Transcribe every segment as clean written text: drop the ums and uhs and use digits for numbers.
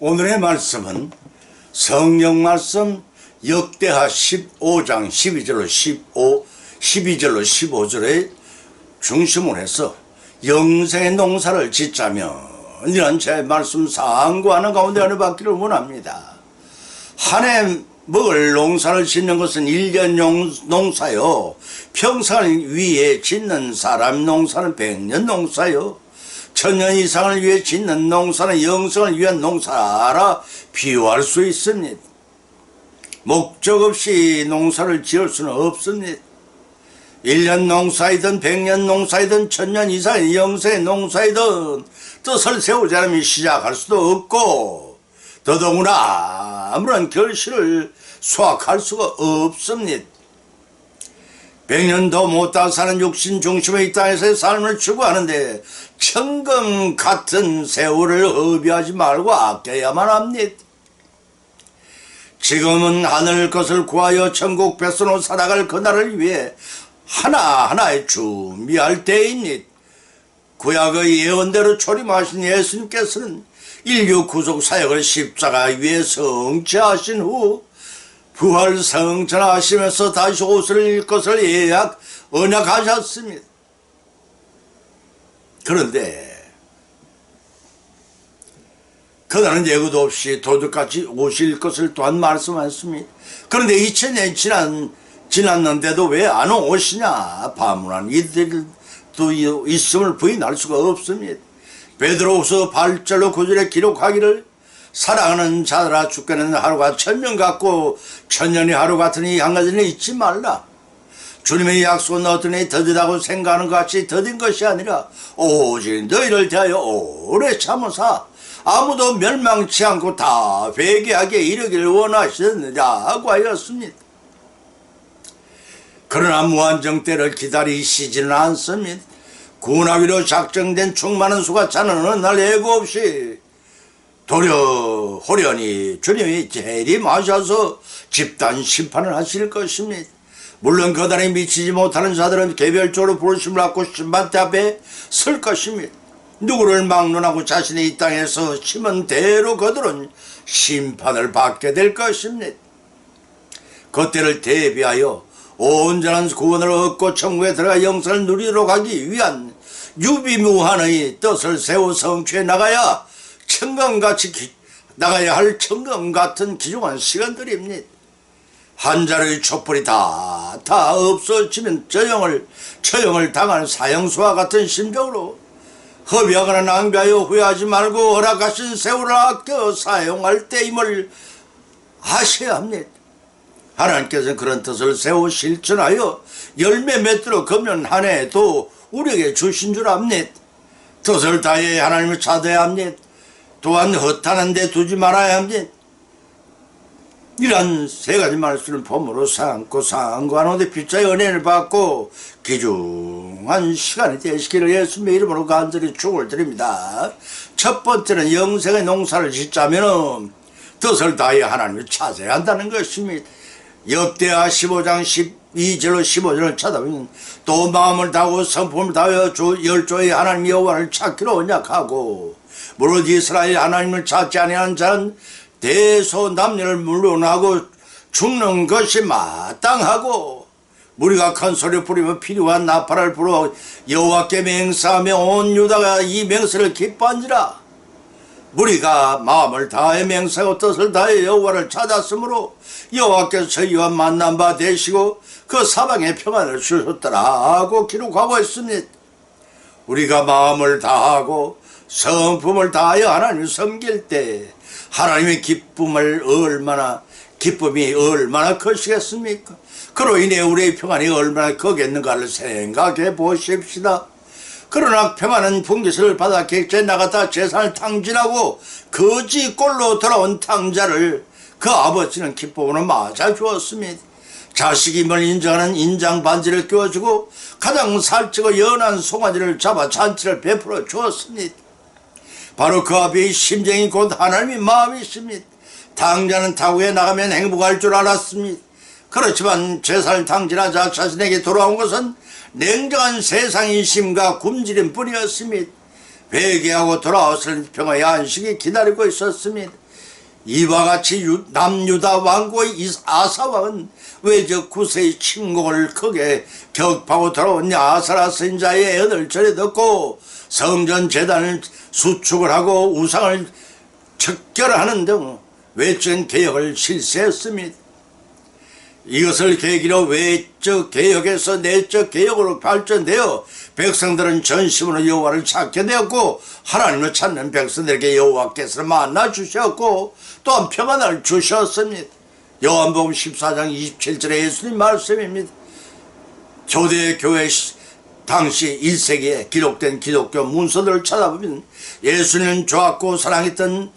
오늘의 말씀은 성경 말씀 역대하 15장 12절로 15절의 중심을 해서 영생의 농사를 짓자면 이런 제 말씀 상고하는 가운데 은혜 받기를 원합니다. 한 해 먹을 농사를 짓는 것은 1년 농사요, 평생을 위해 짓는 사람 농사는 100년 농사요, 1000년 이상을 위해 짓는 농사는 영생을 위한 농사라 비유할 수 있습니다. 목적 없이 농사를 지을 수는 없습니다. 1년 농사이든 100년 농사이든 1000년 이상의 영생의 농사이든 뜻을 세우지 않으면 시작할 수도 없고 더더구나 아무런 결실을 수확할 수가 없습니다. 100년도 못다 사는 육신 중심의 이 땅에서의 삶을 추구하는데 천금 같은 세월을 허비하지 말고 아껴야만 합니다. 지금은 하늘 것을 구하여 천국 뱃선으로 살아갈 그날을 위해 하나하나에 준비할 때입니다. 구약의 예언대로 초림하신 예수님께서는 인류 구속 사역을 십자가 위에 성취하신 후 부활 성천하시면서 다시 옷을 입을 것을 언약하셨습니다. 그런데 그날은 예고도 없이 도둑같이 오실 것을 또한 말씀하셨습니다. 그런데 2000년이 지났는데도 왜 안 오시냐 반문한 이들도 있음을 부인할 수가 없습니다. 베드로후서 8절로 9절에 기록하기를 사랑하는 자들아 주께는 하루가 1000년 같고 1000년이 하루 같으니 한 가지는 잊지 말라. 주님의 약속은 어떠니 더디다고 생각하는 것 같이 더딘 것이 아니라 오직 너희를 대하여 오래 참으사 아무도 멸망치 않고 다 회개하게 이르기를 원하시느냐고 하였습니다. 그러나 무한정 때를 기다리시지는 않습니다. 구원하기로 작정된 충만한 수가 차는 어느 날 예고 없이 호련히 주님이 재림하셔서 집단 심판을 하실 것입니다. 물론 그날에 미치지 못하는 자들은 개별적으로 부르심을 받고 심판대 앞에 설 것입니다. 누구를 막론하고 자신이 이 땅에서 심은 대로 그들은 심판을 받게 될 것입니다. 그때를 대비하여 온전한 구원을 얻고 천국에 들어가 영생을 누리도록 하기 위한 유비무한의 뜻을 세워 성취해 나가야 할 천금 같은 귀중한 시간들입니다. 한 자루의 촛불이 다 없어지면 처형을 당할 사형수와 같은 심정으로 허비하거나 낭비하여 후회하지 말고 허락하신 세월을 아껴 사용할 때임을 아셔야 합니다. 하나님께서는 그런 뜻을 세워 실천하여 열매 맺도록 금년 한 해도 우리에게 주신 줄 압니다. 뜻을 다해 하나님을 찾아야 합니다. 또한 허탄한 데 두지 말아야 합니다. 이러한 세 가지 말씀을 봄으로 삼고 상고하는데 빛자의 은혜를 받고 귀중한 시간이 되시기를 예수님의 이름으로 간절히 축을 드립니다. 첫 번째는 영생의 농사를 짓자면 뜻을 다해 하나님을 찾아야 한다는 것입니다. 역대하 15장 12절로 15절을 찾아보면 또 마음을 다하고 성품을 다하여 주 열조의 하나님 여호와를 찾기로 언약하고 무릇 이스라엘 하나님을 찾지 아니하는 자는 대소남녀를 물론하고 죽는 것이 마땅하고 무리가 큰 소리 부리며 필요한 나팔을 불어 여호와께 맹세하며 온 유다가 이 맹세를 기뻐한지라. 무리가 마음을 다해 맹세하고 뜻을 다해 여호와를 찾았으므로 여호와께서 저희와 만난 바 되시고 그 사방에 평안을 주셨더라 하고 기록하고 있습니다. 우리가 마음을 다하고 성품을 다하여 하나님을 섬길 때 하나님의 기쁨이 얼마나 크시겠습니까? 그로 인해 우리의 평안이 얼마나 크겠는가를 생각해 보십시다. 그러나 평안은 분깃을 받아 객지에 나갔다 재산을 탕진하고 거지 꼴로 돌아온 탕자를 그 아버지는 기쁨으로 맞아 주었습니다. 자식임을 인정하는 인장 반지를 끼워주고 가장 살찌고 연한 송아지를 잡아 잔치를 베풀어 주었습니다. 바로 그 아비의 심정이 곧 하나님의 마음이십니다. 탕자는 타국에 나가면 행복할 줄 알았습니다. 그렇지만 재산을 탕진하자 자신에게 돌아온 것은 냉정한 세상의 심과 굶주림 뿐이었습니다. 회개하고 돌아왔을 평화의 안식이 기다리고 있었습니다. 이와 같이 남유다 왕국의 아사 왕은 왜 저 구세의 침공을 크게 격파하고 돌아온 아사라 선지자의 애언을 전해 듣고 성전 제단을 수축을 하고 우상을 척결하는 등 외적인 개혁을 실시했습니다. 이것을 계기로 외적 개혁에서 내적 개혁으로 발전되어 백성들은 전심으로 여호와를 찾게 되었고 하나님을 찾는 백성들에게 여호와께서 만나 주셨고 또한 평안을 주셨습니다. 요한복음 14장 27절의 예수님 말씀입니다. 초대교회 당시 1세기에 기록된 기독교 문서들을 찾아보면 예수님은 쫓았고 사랑했던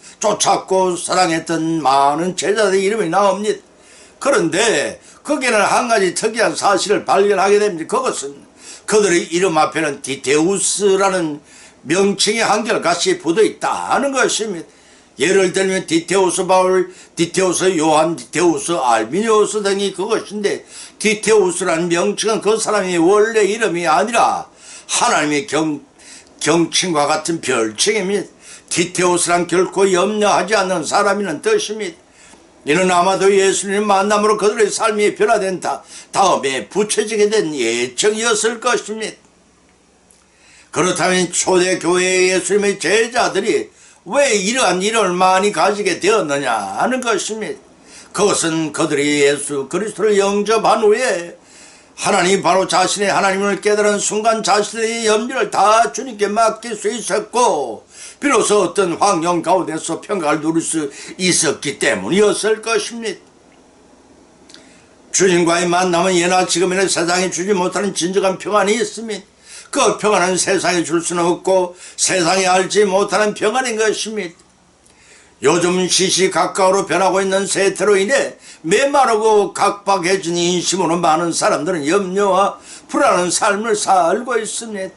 많은 제자들의 이름이 나옵니다. 그런데 거기에는 한 가지 특이한 사실을 발견하게 됩니다. 그것은 그들의 이름 앞에는 디테우스라는 명칭이 한결같이 붙어 있다는 것입니다. 예를 들면 디테우스 바울, 디테우스 요한, 디테우스 알비니우스 등이 그것인데 디테우스라는 명칭은 그 사람의 원래 이름이 아니라 하나님의 경칭과 같은 별칭입니다. 디테우스란 결코 염려하지 않는 사람이라는 뜻입니다. 이는 아마도 예수님 만남으로 그들의 삶이 변화된 다음에 붙여지게 된 예정이었을 것입니다. 그렇다면 초대교회의 예수님의 제자들이 왜 이러한 이름을 많이 가지게 되었느냐 하는 것입니다. 그것은 그들이 예수 그리스도를 영접한 후에 하나님 바로 자신의 하나님을 깨달은 순간 자신의 염려를 다 주님께 맡길 수 있었고 비로소 어떤 환경 가운데서 평강을 누릴 수 있었기 때문이었을 것입니다. 주님과의 만남은 예나 지금에는 세상이 주지 못하는 진정한 평안이 있습니다. 그 평안은 세상에 줄 수는 없고 세상이 알지 못하는 평안인 것입니다. 요즘 시시각각으로 변하고 있는 세태로 인해 메마르고 각박해진 인심으로 많은 사람들은 염려와 불안한 삶을 살고 있습니다.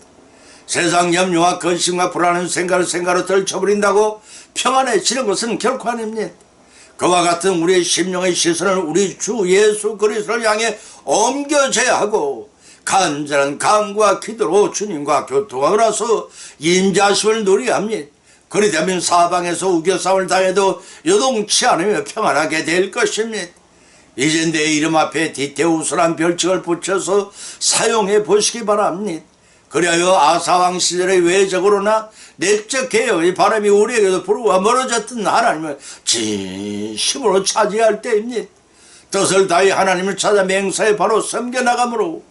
세상 염려와 근심과 불안한 생각을 떨쳐버린다고 평안해지는 것은 결코 아닙니다. 그와 같은 우리의 심령의 시선을 우리 주 예수 그리스도를 향해 옮겨져야 하고 간절한 간구와 기도로 주님과 교통하고 나서 임자심을 누려야 합니다. 그리되면 사방에서 우겨싸움을 당해도 요동치 않으며 평안하게 될 것입니다. 이제 내 이름 앞에 디테우스란 별칭을 붙여서 사용해 보시기 바랍니다. 그리하여 아사왕 시절의 외적으로나 내적 개혁의 바람이 우리에게도 불어와 멀어졌던 하나님을 진심으로 차지할 때입니다. 뜻을 다해 하나님을 찾아 맹사에 바로 섬겨나감으로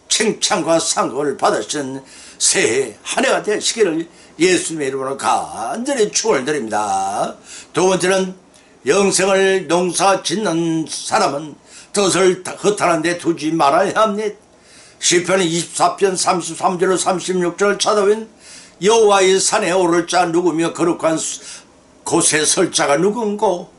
칭찬과 상급을 받으신 새해 한 해가 되시기를 예수님의 이름으로 간절히 축원드립니다. 두 번째는 영생을 농사 짓는 사람은 뜻을 허탄한 데 두지 말아야 합니다. 시편 24편 33절로 36절을 찾아보면 여호와의 산에 오를 자 누구며 거룩한 곳에 설 자가 누군고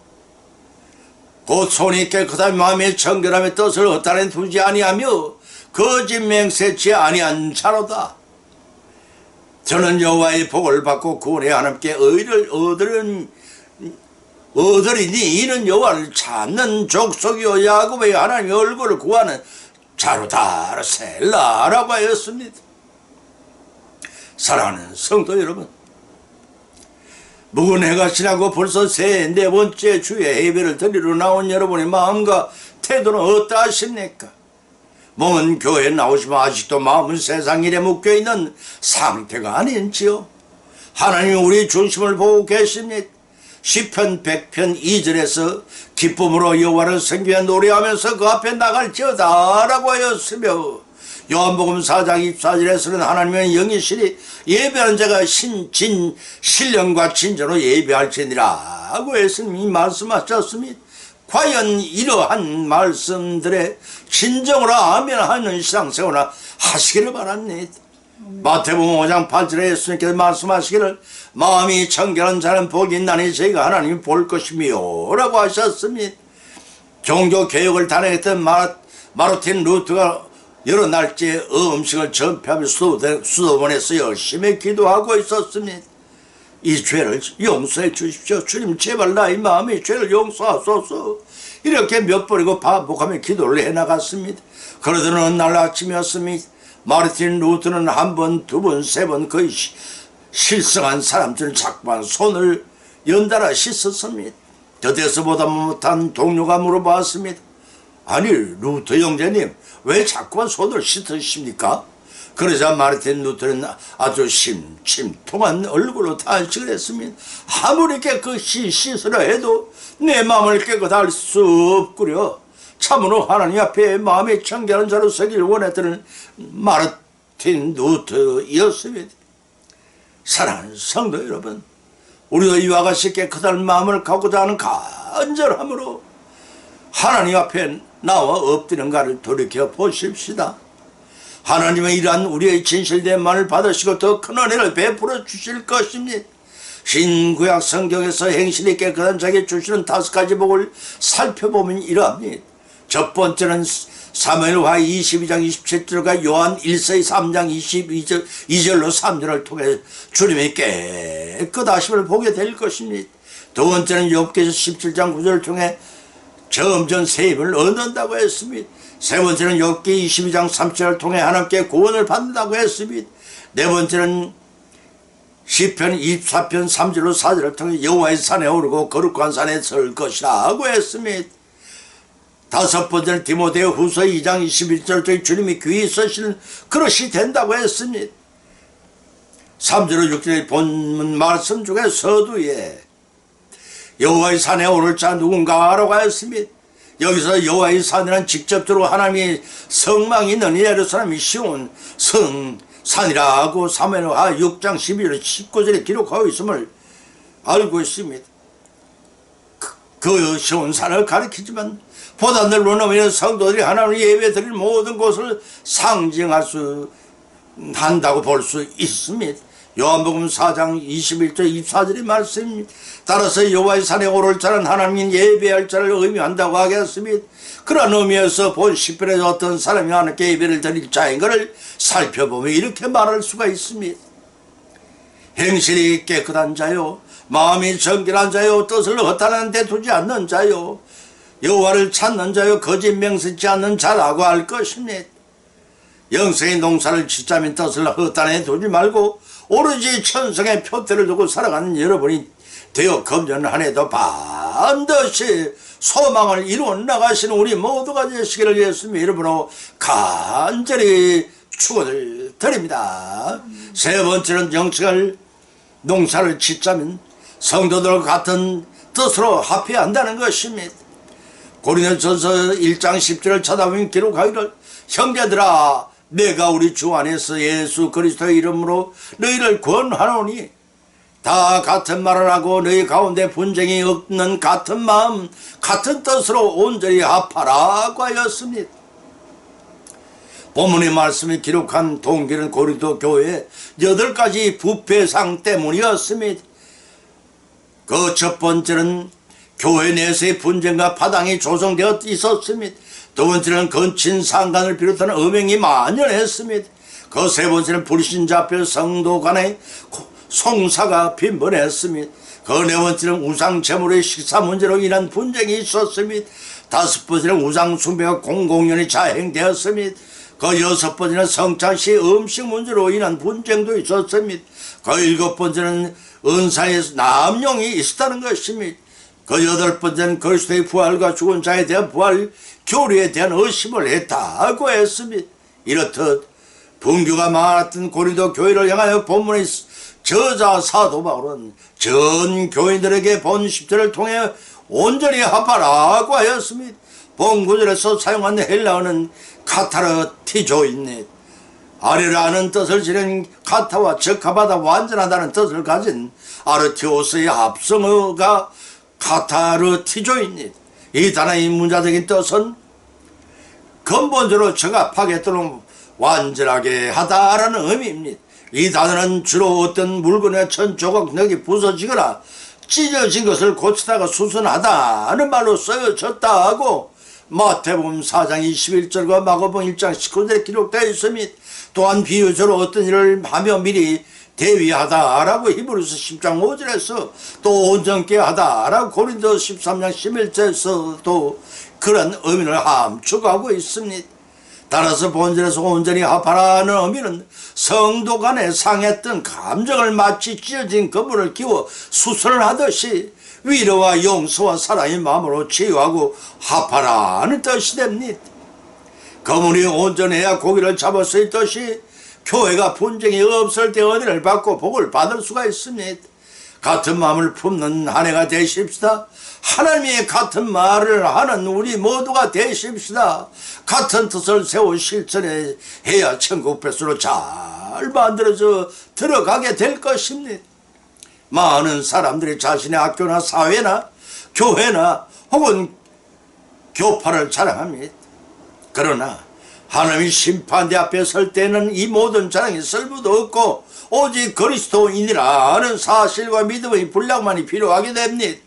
곧 손이 깨끗한 마음에 정결함의 뜻을 허탄에 두지 아니하며 거짓 맹세치 아니한 자로다. 저는 여호와의 복을 받고 구원의 하나님께 의를 얻으리니 이는 여호와를 찾는 족속이요 야곱의 하나님의 얼굴을 구하는 자로다. 셀라라고 하였습니다. 사랑하는 성도 여러분, 묵은 해가 지나고 벌써 새해 네 번째 주의 예배를 드리러 나온 여러분의 마음과 태도는 어떠하십니까? 몸은 교회에 나오시면 아직도 마음은 세상 일에 묶여있는 상태가 아닌지요? 하나님이 우리 중심을 보고 계십니다. 시편 100편 2절에서 기쁨으로 여호와를 섬기며 노래하면서 그 앞에 나갈지어다 라고 하였으며 요한복음 4장 24절에서는 하나님의 영이시니 예배하는 자가 신령과 진정으로 예배할지니라 하고 예수님이 말씀하셨습니다. 과연 이러한 말씀들에 진정으로 아멘 하는 신앙생활을 하시기를 바랍니다. 마태복음 5장 8절에 예수님께서 말씀하시기를 마음이 청결한 자는 복이 있나니 저희가 하나님이 볼 것이며 라고 하셨습니다. 종교개혁을 단행했던 마르틴 루터가 여러 날째 음식을 전폐하며 수도원에서 열심히 기도하고 있었습니다. 이 죄를 용서해 주십시오. 주님 제발 나의 마음의 죄를 용서하소서. 이렇게 몇 번이고 반복하며 기도를 해나갔습니다. 그러던 어느 날 아침이었습니다. 마르틴 루터는 한 번, 두 번, 세 번 거의 실성한 사람들을 자꾸만 손을 연달아 씻었습니다. 곁에서 보다 못한 동료가 물어봤습니다. 아니 루터 형제님 왜 자꾸만 손을 씻으십니까? 그러자 마르틴 루터는 아주 심심통한 얼굴로 탄식을 했습니다. 아무리 깨끗이 씻으려 해도 내 마음을 깨끗할 수 없구려. 참으로 하나님 앞에 마음이 청결한 자로 서길 원했던 마르틴 루터였습니다. 사랑하는 성도 여러분, 우리도 이와 같이 깨끗한 마음을 갖고자 하는 간절함으로 하나님 앞에 나와 엎드린가를 돌이켜 보십시다. 하나님은 이러한 우리의 진실된 마음을 받으시고 더 큰 은혜를 베풀어 주실 것입니다. 신구약 성경에서 행실이 깨끗한 자에게 주시는 5가지 복을 살펴보면 이러합니다. 첫 번째는 사무엘하 22장 27절과 요한 1서 3장 22절로 3절을 통해 주님의 깨끗하심을 보게 될 것입니다. 두 번째는 욥기서 17장 9절을 통해 점점 새 힘을 얻는다고 했습니다. 세 번째는 욥기 22장 3절을 통해 하나님께 구원을 받는다고 했습니다. 네 번째는 시편 24편 3절로 4절을 통해 여호와의 산에 오르고 거룩한 산에 설 것이라고 했습니다. 다섯 번째는 디모데후 후서 2장 21절 중에 주님이 귀히 쓰시는 그릇이 된다고 했습니다. 3절로 6절의 본문 말씀 중에 서두에 여호와의 산에 오를 자 누군가라고 했습니다. 여기서 여호와의 산이란 직접적으로 하나님의 성망이 있는 예루살렘이 시온 성산이라고 사무엘하 6장 12절 19절에 기록하고 있음을 알고 있습니다. 그 시온 산을 가리키지만 보다 넓은 의미는 성도들이 하나님을 예배드릴 모든 곳을 상징할 수 한다고 볼 수 있습니다. 요한복음 4장 21절 24절의 말씀입니다. 따라서 여호와의 산에 오를 자는 하나님 예배할 자를 의미한다고 하겠습니다. 그런 의미에서 본 시편에서 어떤 사람이 하나님께 예배를 드릴 자인 것을 살펴보면 이렇게 말할 수가 있습니다. 행실이 깨끗한 자요, 마음이 정결한 자요, 뜻을 허탄한 데 두지 않는 자요, 여호와를 찾는 자요, 거짓 맹세치 않는 자라고 할 것입니다. 영생의 농사를 짓자면 뜻을 허탄에 두지 말고 오로지 천성의 표대를 두고 살아가는 여러분이 되어 금년 한 해도 반드시 소망을 이루어 나가시는 우리 모두가 되시기를 예수님의 이름으로 간절히 축원을 드립니다. 세 번째는 영생을 농사를 짓자면 성도들과 같은 뜻으로 합해야 한다는 것입니다. 고린도전서 1장 10절을 찾아보면 기록하기를 형제들아 내가 우리 주 안에서 예수 그리스도의 이름으로 너희를 권하노니 다 같은 말을 하고 너희 가운데 분쟁이 없는 같은 마음 같은 뜻으로 온전히 합하라고 하였습니다. 본문의 말씀이 기록한 동기는 고린도 교회의 8가지 부패상 때문이었습니다. 그 첫 번째는 교회 내에서의 분쟁과 파당이 조성되어 있었습니다. 두 번째는 건친 상간을 비롯한 음행이 만연했습니다. 그 세 번째는 불신자표 성도 간의 송사가 빈번했습니다. 그 네 번째는 우상 제물의 식사 문제로 인한 분쟁이 있었습니다. 다섯 번째는 우상 숭배가 공공연히 자행되었습니다. 그 여섯 번째는 성찬시 음식 문제로 인한 분쟁도 있었습니다. 그 일곱 번째는 은사에서 남용이 있었다는 것입니다. 그 여덟 번째는 그리스도의 부활과 죽은 자에 대한 부활 교리에 대한 의심을 했다고 했습니다. 이렇듯 분규가 많았던 고린도 교회를 향하여 본문의 저자 사도 바울은 전 교인들에게 본 10절을 통해 온전히 합하라고 하였습니다. 본 9절에서 사용한 헬라어는 카타르티조입니다. 아래라는 뜻을 지닌 카타와 적합하다 완전하다는 뜻을 가진 아르티오스의 합성어가 카타르티조입니다. 이 단어의 문자적인 뜻은 근본적으로 적합하게 또는 완전하게 하다라는 의미입니다. 이 단어는 주로 어떤 물건의 천 조각력이 부서지거나 찢어진 것을 고치다가 수선하다는 말로 쓰여졌다 하고 마태복음 4장 21절과 마가복음 1장 19절에 기록되어 있습니다. 또한 비유적으로 어떤 일을 하며 미리 대위하다라고 히브리서 10장 5절에서 또 온전케 하다라고 고린도 13장 11절에서도 그런 의미를 함축하고 있습니다. 따라서 본질에서 온전히 합하라는 의미는 성도 간에 상했던 감정을 마치 찢어진 그물을 끼워 수선을 하듯이 위로와 용서와 사랑의 마음으로 치유하고 합하라는 뜻이 됩니다. 그물이 온전해야 고기를 잡을 수 있듯이 교회가 분쟁이 없을 때 은혜를 받고 복을 받을 수가 있습니다. 같은 마음을 품는 한 해가 되십시다. 하나님의 같은 말을 하는 우리 모두가 되십시다. 같은 뜻을 세워 실천해야 천국 백수로 잘 만들어져 들어가게 될 것입니다. 많은 사람들이 자신의 학교나 사회나 교회나 혹은 교파를 자랑합니다. 그러나 하나님의 심판대 앞에 설 때는 이 모든 자랑이 쓸모도 없고 오직 그리스도인이라는 사실과 믿음의 분량만이 필요하게 됩니다.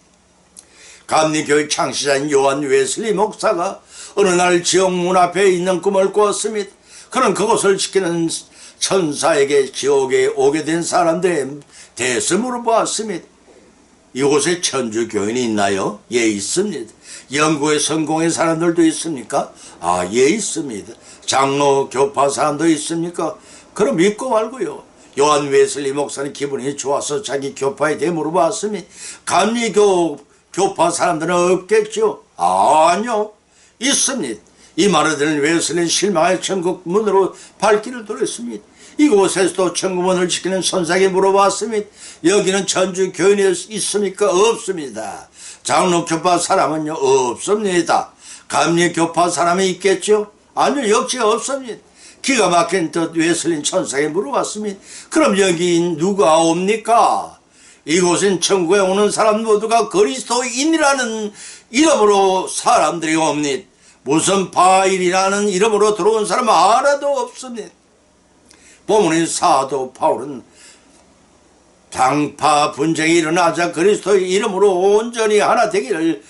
감리교회 창시자인 요한 웨슬리 목사가 어느 날 지옥 문 앞에 있는 꿈을 꾸었습니다. 그는 그곳을 지키는 천사에게 지옥에 오게 된 사람들의 대해서 물어보았습니다. 이곳에 천주교인이 있나요? 예, 있습니다. 영국에 성공한 사람들도 있습니까? 아, 예, 있습니다. 장로, 교파 사람도 있습니까? 그럼 믿고 말고요. 요한 웨슬리 목사는 기분이 좋아서 자기 교파에 대해 물어봤습니다. 감리교 교파 사람들은 없겠죠? 아니요, 있습니다. 이 말을 들은 웨슬리는 실망해 천국 문으로 발길을 돌렸습니다. 이곳에서도 천국문을 지키는 선사에게 물어봤습니다. 여기는 천주 교인이 있습니까? 없습니다. 장로 교파 사람은요? 없습니다. 감리 교파 사람이 있겠죠? 아니요, 역시 없습니다. 기가 막힌 듯 웨슬린 천사에게 물어봤습니다. 그럼 여기 누가 옵니까? 이곳은 천국에 오는 사람 모두가 그리스도인이라는 이름으로 사람들이 옵니다. 무슨 바일이라는 이름으로 들어온 사람 하나도 없습니다. 본문의 사도 바울은 당파 분쟁이 일어나자 그리스도의 이름으로 온전히 하나 되기를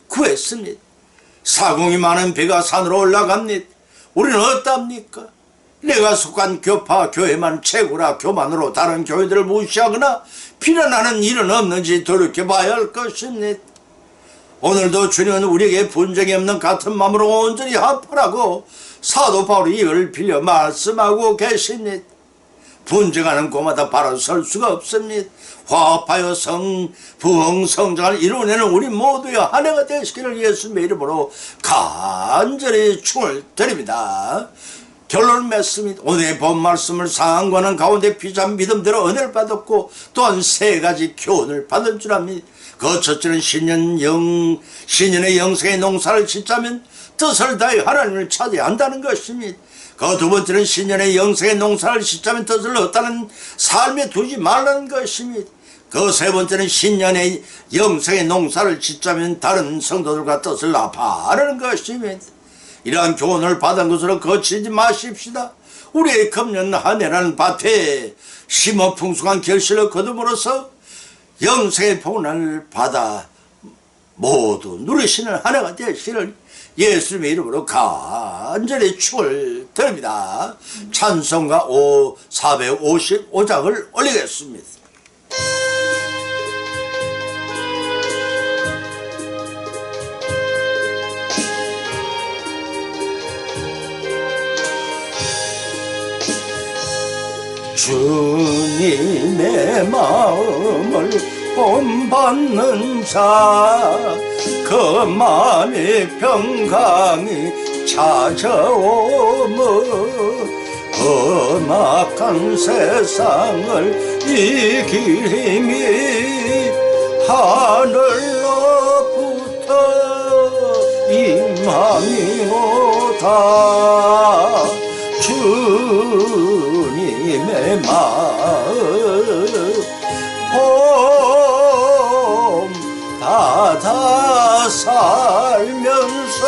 구했습니다. 사공이 많은 배가 산으로 올라갑니다. 우리는 어떻답니까? 내가 속한 교파 교회만 최고라 교만으로 다른 교회들을 무시하거나 비난하는 일은 없는지 돌이켜봐야 할 것입니다. 오늘도 주님은 우리에게 분쟁이 없는 같은 마음으로 온전히 합하라고 사도 바울이 이를 빌려 말씀하고 계십니다. 분쟁하는 곳마다 바로 설 수가 없습니다. 화합하여 부흥 성장을 이루어내는 우리 모두의 한 해가 되시기를 예수님의 이름으로 간절히 축을 드립니다. 결론을 맺습니다. 오늘의 본 말씀을 상황과는 가운데 비참 믿음대로 은혜를 받았고 또한 세 가지 교훈을 받은 줄 압니다. 그 첫째는 신년의 영생의 농사를 짓자면 뜻을 다해 하나님을 찾아야 한다는 것입니다. 그 두 번째는 신년의 영생의 농사를 짓자면 뜻을 얻다는 삶에 두지 말라는 것입니다. 그 세 번째는 신년의 영생의 농사를 짓자면 다른 성도들과 뜻을 합하라는 것입니다. 이러한 교훈을 받은 것으로 거치지 마십시다. 우리의 금년 한 해라는 밭에 심어 풍성한 결실을 거둠으로써 영생의 복을 받아 모두 누리시는 한 해가 되시기를 예수님의 이름으로 간절히 축을 드립니다. 찬송가 455장을 올리겠습니다. 주님의 마음을 본받는 자, 그 마음의 평강이 찾아오며 험악한 세상을 이길 힘이 하늘로부터 임함이오다. 주님의 마음 받아 살면서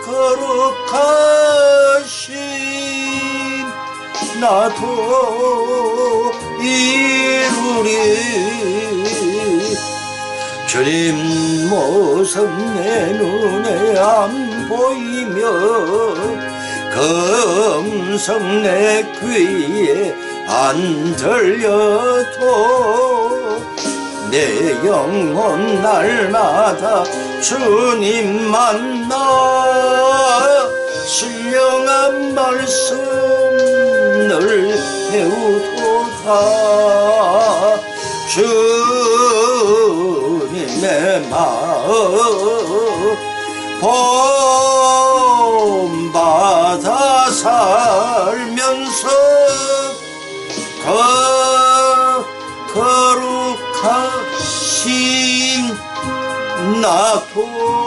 거룩하신 나도 이루리. 주님 모습 내 눈에 안 보이며 그 음성 내 귀에 안 들려도 내 영혼 날마다 주님 만나 신령한 말씀 늘 배우도다 주님의 마음 본받아 살면서 거룩하신 나토이